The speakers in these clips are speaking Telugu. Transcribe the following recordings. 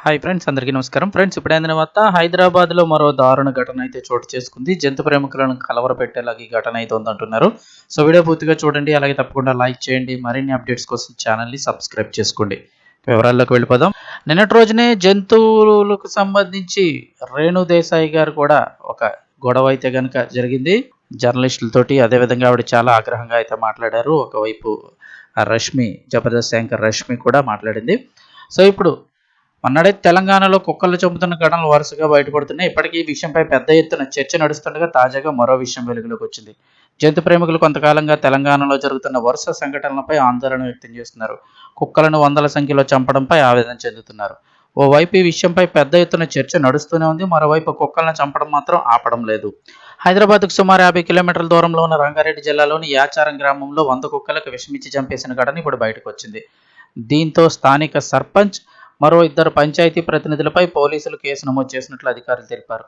హాయ్ ఫ్రెండ్స్, అందరికీ నమస్కారం. ఫ్రెండ్స్, ఇప్పుడైన తర్వాత హైదరాబాద్లో మరో దారుణ ఘటన అయితే చోటు చేసుకుంది. జంతు ప్రేమికులను కలవరపెట్టేలాగా ఈ ఘటన అయితే ఉందంటున్నారు. సో వీడియో పూర్తిగా చూడండి, అలాగే తప్పకుండా లైక్ చేయండి. మరిన్ని అప్డేట్స్ కోసం ఛానల్ని సబ్స్క్రైబ్ చేసుకోండి. వివరాల్లోకి వెళ్ళిపోదాం. నిన్నటి రోజునే జంతువులకు సంబంధించి రేణు దేశాయి గారు కూడా ఒక గొడవ అయితే కనుక జరిగింది జర్నలిస్టులతోటి. అదేవిధంగా ఆవిడ చాలా ఆగ్రహంగా అయితే మాట్లాడారు. ఒకవైపు రష్మి, జబర్దస్త్ యాంకర్ రష్మి కూడా మాట్లాడింది. సో ఇప్పుడు మొన్నడే తెలంగాణలో కుక్కలు చంపుతున్న ఘటనలు వరుసగా బయటపడుతున్నాయి. ఇప్పటికీ ఈ విషయంపై పెద్ద ఎత్తున చర్చ నడుస్తుండగా తాజాగా మరో విషయం వెలుగులోకి వచ్చింది. జంతు ప్రేమికులు కొంతకాలంగా తెలంగాణలో జరుగుతున్న వరుస సంఘటనలపై ఆందోళన వ్యక్తం చేస్తున్నారు. కుక్కలను వందల సంఖ్యలో చంపడంపై ఆవేదన చెందుతున్నారు. ఓవైపు ఈ విషయంపై పెద్ద ఎత్తున చర్చ నడుస్తూనే ఉంది. మరోవైపు కుక్కలను చంపడం మాత్రం ఆపడం లేదు. హైదరాబాద్కు సుమారు 50 కిలోమీటర్ల దూరంలో ఉన్న రంగారెడ్డి జిల్లాలోని యాచారం గ్రామంలో 100 కుక్కలకు విషమిచ్చి చంపేసిన ఘటన ఇప్పుడు బయటకు వచ్చింది. దీంతో స్థానిక సర్పంచ్, మరో 2 పంచాయతీ ప్రతినిధులపై పోలీసులు కేసు నమోదు చేసినట్లు అధికారులు తెలిపారు.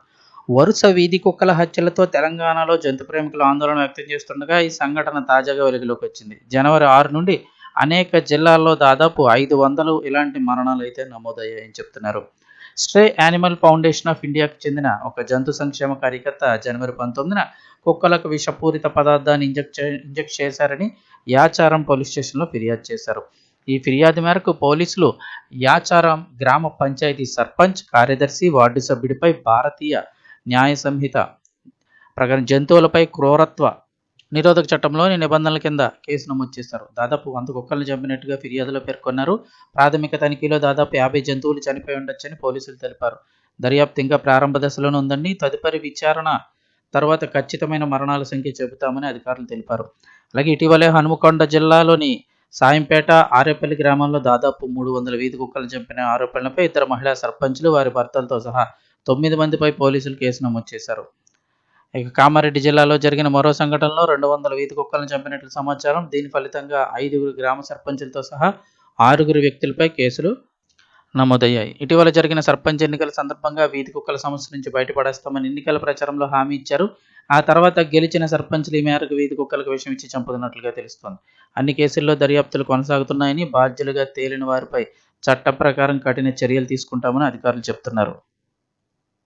వరుస వీధి కుక్కల హత్యలతో తెలంగాణలో జంతు ప్రేమికులు ఆందోళన వ్యక్తం చేస్తుండగా ఈ సంఘటన తాజాగా వెలుగులోకి వచ్చింది. జనవరి 6 నుండి అనేక జిల్లాల్లో దాదాపు 500 ఇలాంటి మరణాలు అయితే నమోదయ్యాయని చెప్తున్నారు. స్ట్రే యానిమల్ ఫౌండేషన్ ఆఫ్ ఇండియాకు చెందిన ఒక జంతు సంక్షేమ కార్యకర్త జనవరి 19న కుక్కలకు విషపూరిత పదార్థాన్ని ఇంజెక్ట్ చేశారని యాచారం పోలీస్ స్టేషన్లో ఫిర్యాదు చేశారు. ఈ ఫిర్యాదు మేరకు పోలీసులు యాచారం గ్రామ పంచాయతీ సర్పంచ్, కార్యదర్శి, వార్డు సభ్యుడిపై భారతీయ న్యాయ సంహిత ప్రకారం జంతువులపై క్రూరత్వ నిరోధక చట్టంలోని నిబంధనల కింద కేసు నమోదు చేశారు. దాదాపు 100 కుక్కలను చంపినట్టుగా ఫిర్యాదులో పేర్కొన్నారు. ప్రాథమిక తనిఖీలో దాదాపు 50 జంతువులు చనిపోయి ఉండొచ్చని పోలీసులు తెలిపారు. దర్యాప్తు ఇంకా ప్రారంభ దశలోనే ఉందని, తదుపరి విచారణ తర్వాత ఖచ్చితమైన మరణాల సంఖ్య చెబుతామని అధికారులు తెలిపారు. అలాగే ఇటీవలే హనుమకొండ జిల్లాలోని సాయంపేట, ఆరేపల్లి గ్రామాల్లో దాదాపు 300 వీధి కుక్కలను చంపిన ఆరోపణలపై 2 మహిళా సర్పంచ్లు, వారి భర్తలతో సహా 9 మందిపై పోలీసులు కేసు నమోదు చేశారు. ఇక కామారెడ్డి జిల్లాలో జరిగిన మరో సంఘటనలో 200 వీధి కుక్కలను చంపినట్లు సమాచారం. దీని ఫలితంగా 5 గ్రామ సర్పంచులతో సహా 6 వ్యక్తులపై కేసులు నమోదయ్యాయి. ఇటీవల జరిగిన సర్పంచ్ ఎన్నికల సందర్భంగా వీధి కుక్కల సమస్య నుంచి బయటపడేస్తామని ఎన్నికల ప్రచారంలో హామీ ఇచ్చారు. ఆ తర్వాత గెలిచిన సర్పంచ్లు ఈ మేరకు వీధి కుక్కలకు విషం ఇచ్చి చంపుతున్నట్లుగా తెలుస్తోంది. అన్ని కేసుల్లో దర్యాప్తులు కొనసాగుతున్నాయని, బాధ్యులుగా తేలిన వారిపై చట్టం ప్రకారం కఠిన చర్యలు తీసుకుంటామని అధికారులు చెబుతున్నారు.